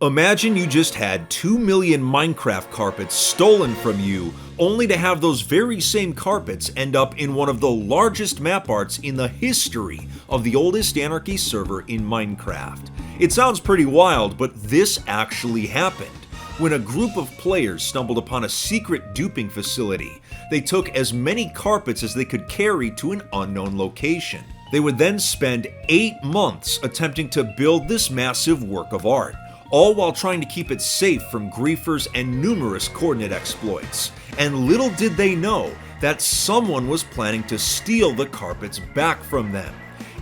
Imagine you just had 2 million Minecraft carpets stolen from you, only to have those very same carpets end up in one of the largest map arts in the history of the oldest anarchy server in Minecraft. It sounds pretty wild, but this actually happened. When a group of players stumbled upon a secret duping facility, they took as many carpets as they could carry to an unknown location. They would then spend 8 months attempting to build this massive work of art, all while trying to keep it safe from griefers and numerous coordinate exploits. And little did they know that someone was planning to steal the carpets back from them.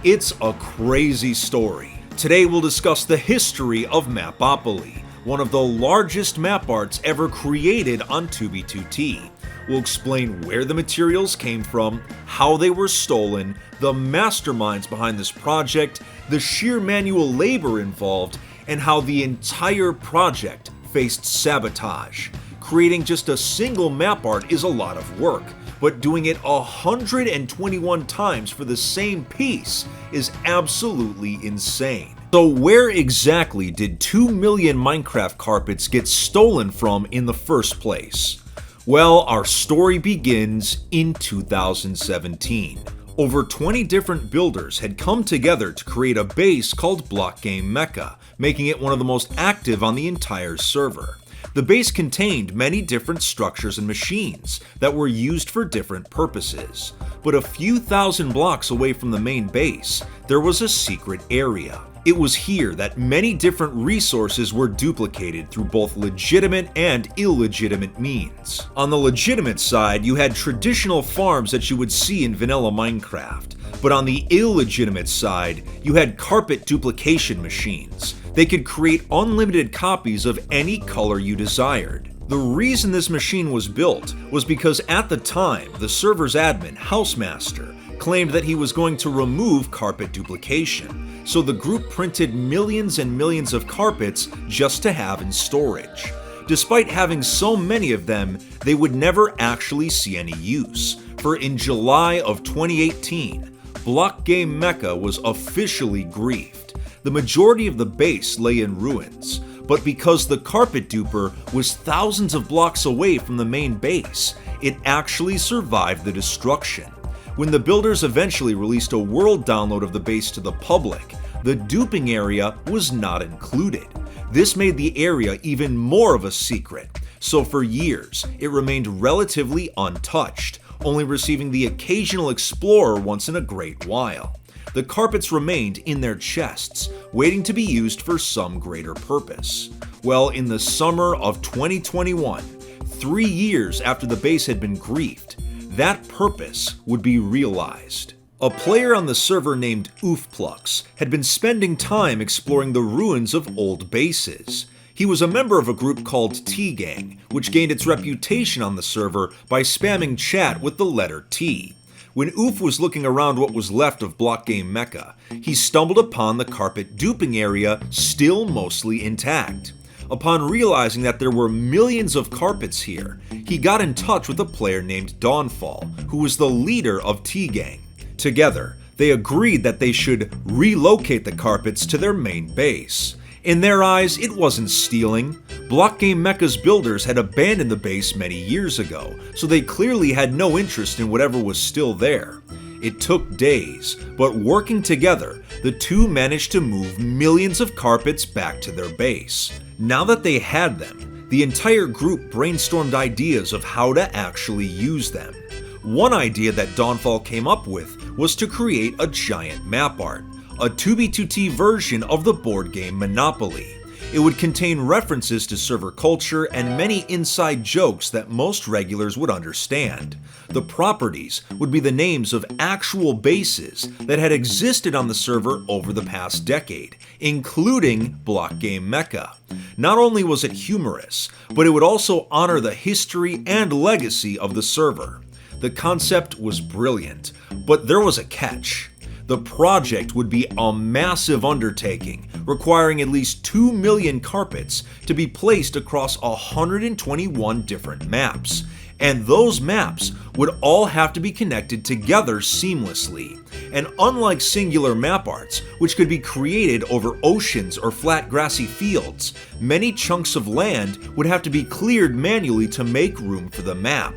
It's a crazy story. Today we'll discuss the history of Mapopoly, one of the largest map arts ever created on 2b2t. We'll explain where the materials came from, how they were stolen, the masterminds behind this project, the sheer manual labor involved, and how the entire project faced sabotage. Creating just a single map art is a lot of work, but doing it 121 times for the same piece is absolutely insane. So where exactly did 2 million Minecraft carpets get stolen from in the first place? Well, our story begins in 2017. Over 20 different builders had come together to create a base called CamiiMC, making it one of the most active on the entire server. The base contained many different structures and machines that were used for different purposes, but a few thousand blocks away from the main base, there was a secret area. It was here that many different resources were duplicated through both legitimate and illegitimate means. On the legitimate side, you had traditional farms that you would see in vanilla Minecraft, but on the illegitimate side, you had carpet duplication machines. They could create unlimited copies of any color you desired. The reason this machine was built was because at the time, the server's admin, Housemaster, claimed that he was going to remove carpet duplication, so the group printed millions and millions of carpets just to have in storage. Despite having so many of them, they would never actually see any use, for in July of 2018, CamiiMC was officially griefed. The majority of the base lay in ruins, but because the carpet duper was thousands of blocks away from the main base, it actually survived the destruction. When the builders eventually released a world download of the base to the public, the duping area was not included. This made the area even more of a secret, so for years it remained relatively untouched, only receiving the occasional explorer once in a great while. The carpets remained in their chests, waiting to be used for some greater purpose. Well, in the summer of 2021, 3 years after the base had been griefed, that purpose would be realized. A player on the server named oofplux had been spending time exploring the ruins of old bases. He was a member of a group called T-Gang, which gained its reputation on the server by spamming chat with the letter T. When Oof was looking around what was left of CamiiMC, he stumbled upon the carpet duping area still mostly intact. Upon realizing that there were millions of carpets here, he got in touch with a player named Dawnfall, who was the leader of T-Gang. Together, they agreed that they should relocate the carpets to their main base. In their eyes, it wasn't stealing. CamiiMC's builders had abandoned the base many years ago, so they clearly had no interest in whatever was still there. It took days, but working together, the two managed to move millions of carpets back to their base. Now that they had them, the entire group brainstormed ideas of how to actually use them. One idea that Dawnfall came up with was to create a giant map art, a 2b2t version of the board game Monopoly. It would contain references to server culture and many inside jokes that most regulars would understand. The properties would be the names of actual bases that had existed on the server over the past decade, including CamiiMC. Not only was it humorous, but it would also honor the history and legacy of the server. The concept was brilliant, but there was a catch. The project would be a massive undertaking, requiring at least 2 million carpets to be placed across 121 different maps. and those maps would all have to be connected together seamlessly. And unlike singular map arts, which could be created over oceans or flat grassy fields, many chunks of land would have to be cleared manually to make room for the map.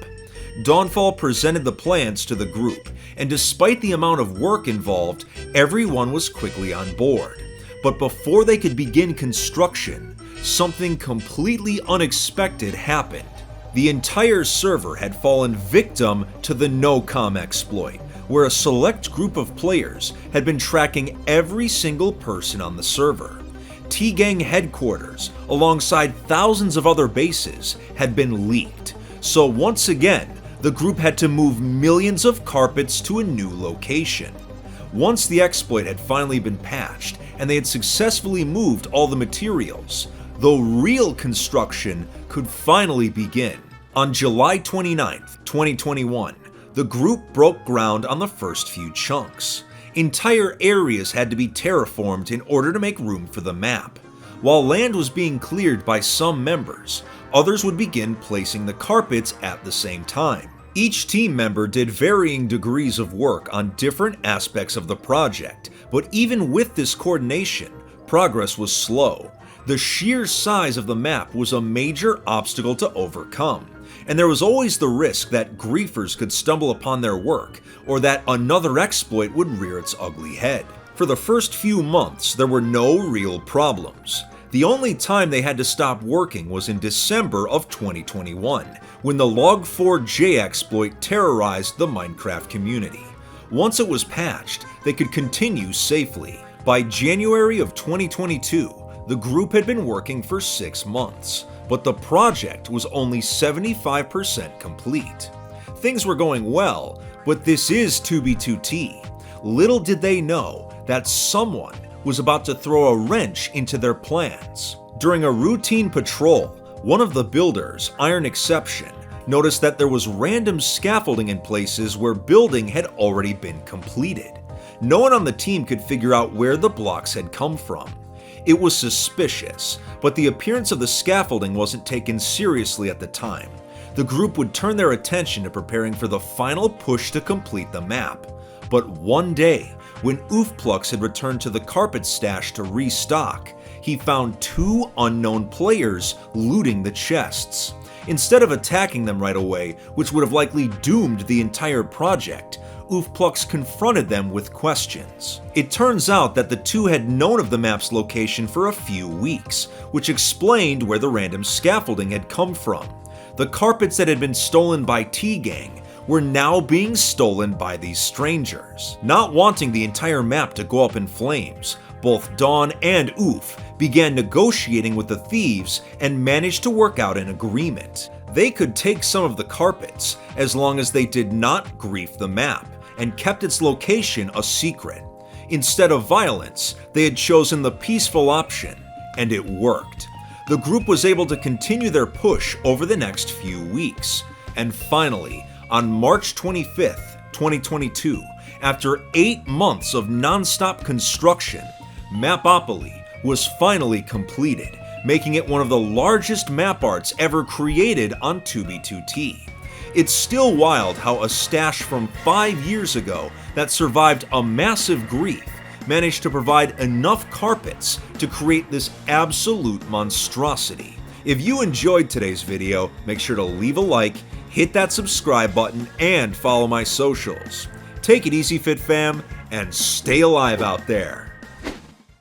Dawnfall presented the plans to the group, and despite the amount of work involved, everyone was quickly on board. But before they could begin construction, something completely unexpected happened. The entire server had fallen victim to the no-com exploit, where a select group of players had been tracking every single person on the server. T-Gang headquarters, alongside thousands of other bases, had been leaked. So once again, the group had to move millions of carpets to a new location. Once the exploit had finally been patched, and they had successfully moved all the materials, the real construction could finally begin. On July 29th, 2021, the group broke ground on the first few chunks. Entire areas had to be terraformed in order to make room for the map. While land was being cleared by some members, others would begin placing the carpets at the same time. Each team member did varying degrees of work on different aspects of the project, but even with this coordination, progress was slow. The sheer size of the map was a major obstacle to overcome, and there was always the risk that griefers could stumble upon their work, or that another exploit would rear its ugly head. For the first few months, there were no real problems. The only time they had to stop working was in December of 2021, when the Log4j exploit terrorized the Minecraft community. Once it was patched, they could continue safely. By January of 2022, the group had been working for 6 months, but the project was only 75% complete. Things were going well, but this is 2B2T. Little did they know that someone was about to throw a wrench into their plans. During a routine patrol, one of the builders, IronException, noticed that there was random scaffolding in places where building had already been completed. No one on the team could figure out where the blocks had come from. It was suspicious, but the appearance of the scaffolding wasn't taken seriously at the time. The group would turn their attention to preparing for the final push to complete the map. But one day, when oofplux had returned to the carpet stash to restock, he found 2 unknown players looting the chests. Instead of attacking them right away, which would have likely doomed the entire project, oofplux confronted them with questions. It turns out that the two had known of the map's location for a few weeks, which explained where the random scaffolding had come from. The carpets that had been stolen by T-Gang were now being stolen by these strangers. Not wanting the entire map to go up in flames, both Dawn and Oof began negotiating with the thieves and managed to work out an agreement. They could take some of the carpets as long as they did not grief the map and kept its location a secret. Instead of violence, they had chosen the peaceful option, and it worked. The group was able to continue their push over the next few weeks, and finally, on March 25th, 2022, after 8 months of non-stop construction, Mapopoly was finally completed, making it one of the largest map arts ever created on 2B2T. It's still wild how a stash from 5 years ago that survived a massive grief managed to provide enough carpets to create this absolute monstrosity. If you enjoyed today's video, make sure to leave a like, hit that subscribe button, and follow my socials. Take it easy, Fit Fam, and stay alive out there.